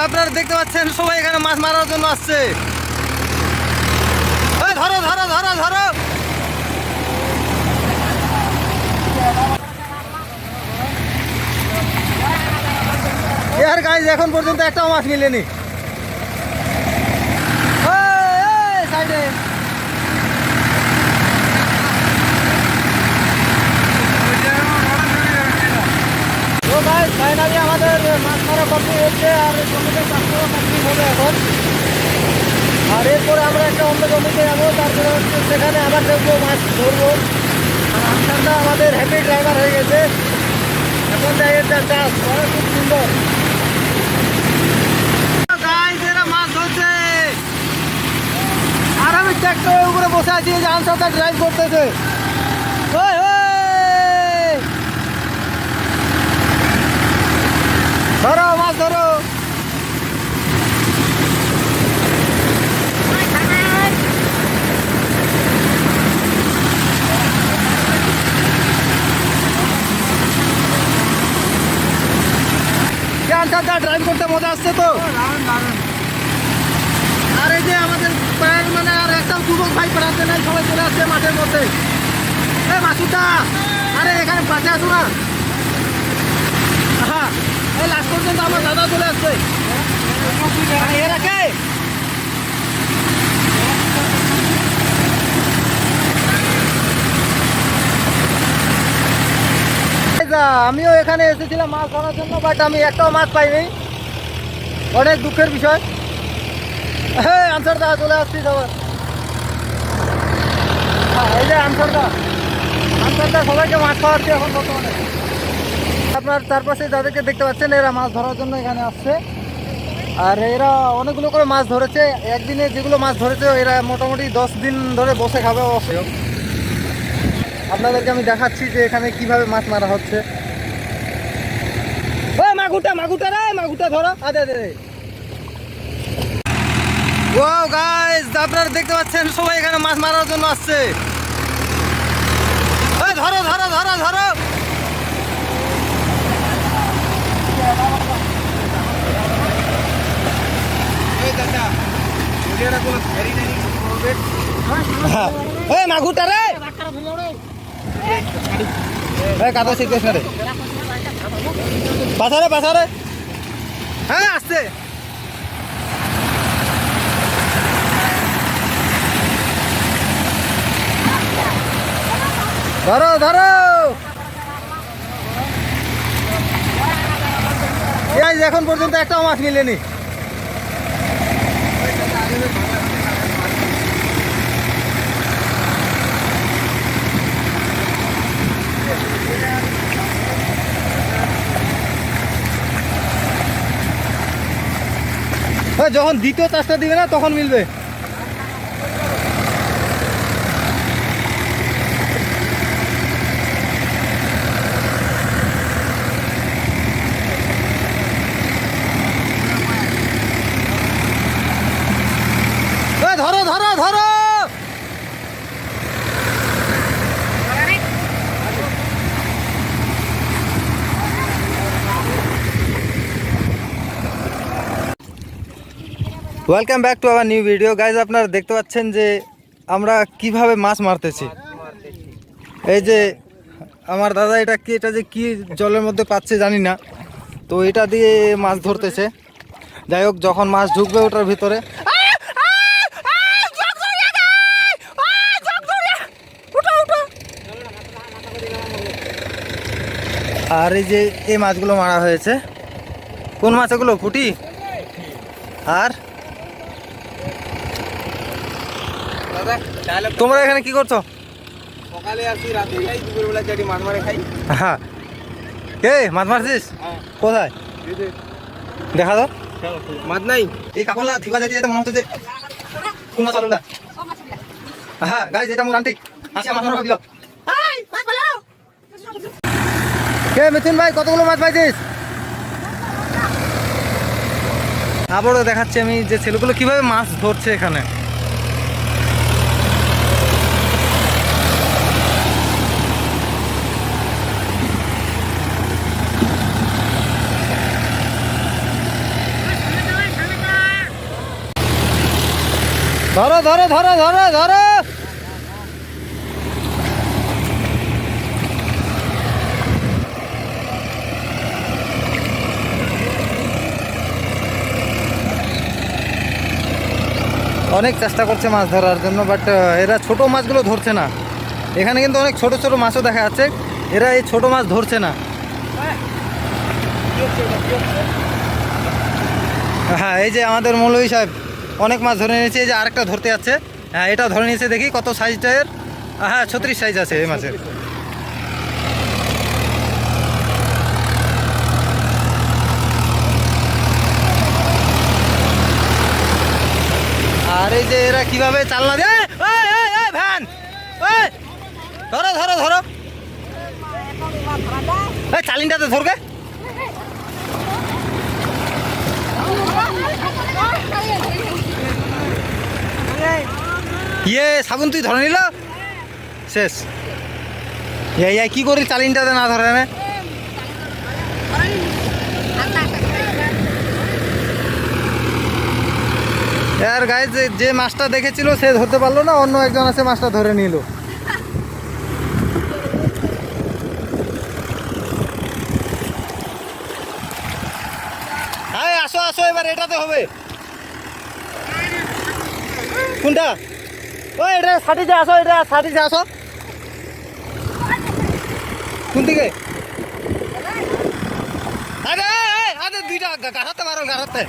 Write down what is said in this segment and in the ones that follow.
আপনারা দেখতে পাচ্ছেন সবাই এখানে মাছ মারার জন্য আসছে। ধরো ধরো ধরো ধরো। গাইজ এখন পর্যন্ত একটাও মাছ মিলেনি। সাইডে তো গাইজ ফাইনালি আমাদের মাছ মারা কমপ্লিট হচ্ছে আর জমিতে চাষ করা কমপ্লিট হবে এখন। আর এরপরে আমরা একটা অন্য জমিতে যাবো, তারপরে হচ্ছে সেখানে আবার দেখবো মাছ ধরবো। আর আমসানটা আমাদের হ্যাপি ড্রাইভার হয়ে গেছে। এখন জায়গাটা চাষ খুব সুন্দর। মাছ ধরছে আর আমি ট্র্যাক্টরের উপরে বসে আছি, যে আমসানটা ড্রাইভ করতেছে। ধরো মাছ ধরো। ড্রাইভ করতে মজা আসছে তো। আর এই যে আমাদের মানে আর একটা যুবক ভাই পড়াতে নাই, সবাই চলে আসছে মাঠের মধ্যে। মাসুদা, আরে এখানে পাশে আসো না। হ্যাঁ, এই লাস্ট পর্যন্ত আমার দাদা চলে আসছে। এরা কে? আমিও এখানে এসেছিলাম মাছ ধরার জন্য, বাট আমি একটাও মাছ পাইনি। অনেক দুঃখের বিষয়। হ্যাঁ, আনসারদা চলে আসছি সবাই। এই যে আনসারদা সবাইকে মাছ খাওয়াচ্ছি এখন বর্তমানে। আপনার চারপাশে যাদেরকে দেখতে পাচ্ছেন এরা মাছ ধরার জন্য এখানে আসছে। আর এরা অনেকগুলো করে মাছ ধরেছে। একদিনে যেগুলো মাছ ধরেছে এরা মোটামুটি 10 দিন ধরে বসে খাবে অবশ্যই। আপনাদেরকে আমি দেখাচ্ছি যে এখানে কিভাবে মাছ মারা হচ্ছে। মাগুটা রে, মাগুটা ধরো। ওয়াও গাইস, আপনারা দেখতে পাচ্ছেন সবাই এখানে মাছ মারার জন্য আসছে। ধরো ধরো ধরো ধরো। মাগুটা রে, কাদা শিখেছ না রে। পাশারে। হ্যাঁ আসছে। ধরো ধরো। এখন পর্যন্ত একটাও মাছ মিলেনি। যখন দ্বিতীয় চাষটা দিবে না তখন মিলবে। ধরো ধরো ধরো। Welcome back to our new video guys. আপনারা দেখতে পাচ্ছেন যে আমরা কিভাবে মাছ মারতেছি। এই যে আমার দাদা এটা যে কি জলের মধ্যে পাচ্ছে জানি না, তো এটা দিয়ে মাছ ধরতেছে। যাই হোক, যখন মাছ ঢুকবে ওটার ভিতরে আর এই যে এই মাছগুলো মারা হয়েছে। কোন মাছ এগুলো? পুঁটি। আর তোমরা এখানে কি করছো? সকালে আসি, রাতে যাই, দুপুরবেলা চাটি মাছ মারে খাই। হ্যাঁ, কে মাছ মারছিস? কোথায় দেখা দাও। মাছ নাই। এই কাপড় ঠিক আছে, এটা মনে হচ্ছে যে কোন মাছ আলুটা। হ্যাঁ গাইস, এটা মোর আন্টি আসি মাছ মারা দিল। কে মিথুন ভাই, কতগুলো মাছ পাইছিস? আবারও দেখাচ্ছি আমি যে ছেলেগুলো কিভাবে মাছ ধরছে এখানে। ধরো ধরো ধরো ধরো ধরো। অনেক চেষ্টা করছে মাছ ধরার জন্য, বাট এরা ছোট মাছগুলো ধরছে না। এখানে কিন্তু অনেক ছোট ছোট মাছও দেখা যাচ্ছে, এরা এই ছোট মাছ ধরছে না। হ্যাঁ, এই যে আমাদের মৌলভী সাহেব অনেক মাছ ধরে নিয়েছে। এই যে আরেকটা ধরতে যাচ্ছে। হ্যাঁ, এটা ধরে নিয়েছে, দেখি কত সাইজটার। হ্যাঁ, 36 সাইজ আছে এই মাছের। আর এই যে এরা কিভাবে চালনা দেয়। ভ্যান, ধরো ধরো ধরো, চালিনটাতে ধরবে। ইয়ে সাবুন তুই ধরে নিল, শেষ। কি করি চালিনটাতে না ধরে না। আর গাইজ যে মাছটা দেখেছিল সে ধরতে পারলো না, অন্য একজন আছে মাছটা ধরে নিল। হ্যাঁ, আসো আসো, এবার এটাতে হবে। কোনটা? ওই এটা সাটিতে আসো, এটা সাটিতে আসো। কোন দিকে? আরে আরে দুইটা গাড়াতে পারো, গাড়াতে।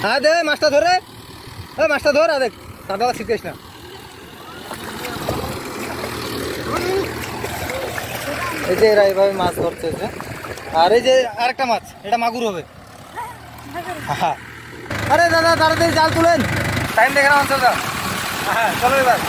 হ্যাঁ দে মাছটা ধরে, মাছটা ধর। দেখ দাদা শিখিস না। এই যে এরা এইভাবে মাছ ধরছে। আর এই যে আরেকটা মাছ, এটা মাগুর হবে। আরে দাদা তাড়াতাড়ি জাল তুলেন, টাইম দেখে না অঞ্চলটা। হ্যাঁ চলো এবার।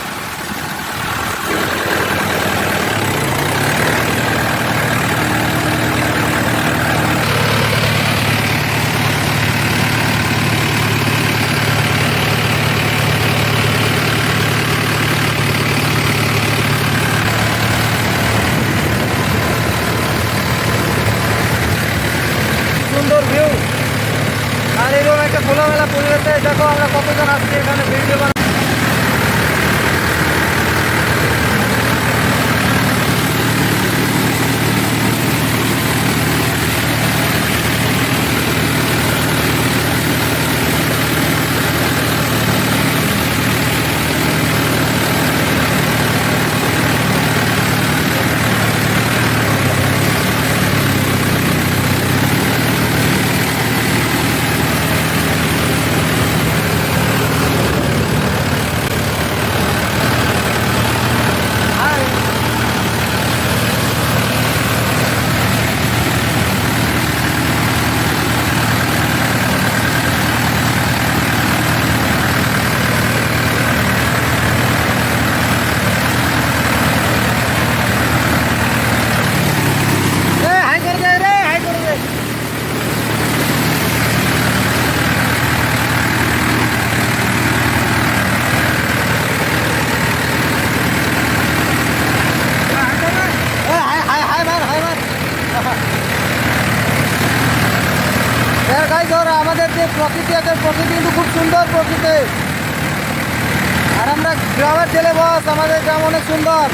সুন্দর ভিউ আর এরকম একটা খোলামেলা পরিবেশে দেখো আমরা কতজন আসছি এখানে ভিডিও বানাতে। আমাদের যে প্রকৃতি আছে, প্রকৃতি কিন্তু খুব সুন্দর প্রকৃতি। আর আমরা গ্রামের ছেলে বস, আমাদের গ্রাম অনেক সুন্দর।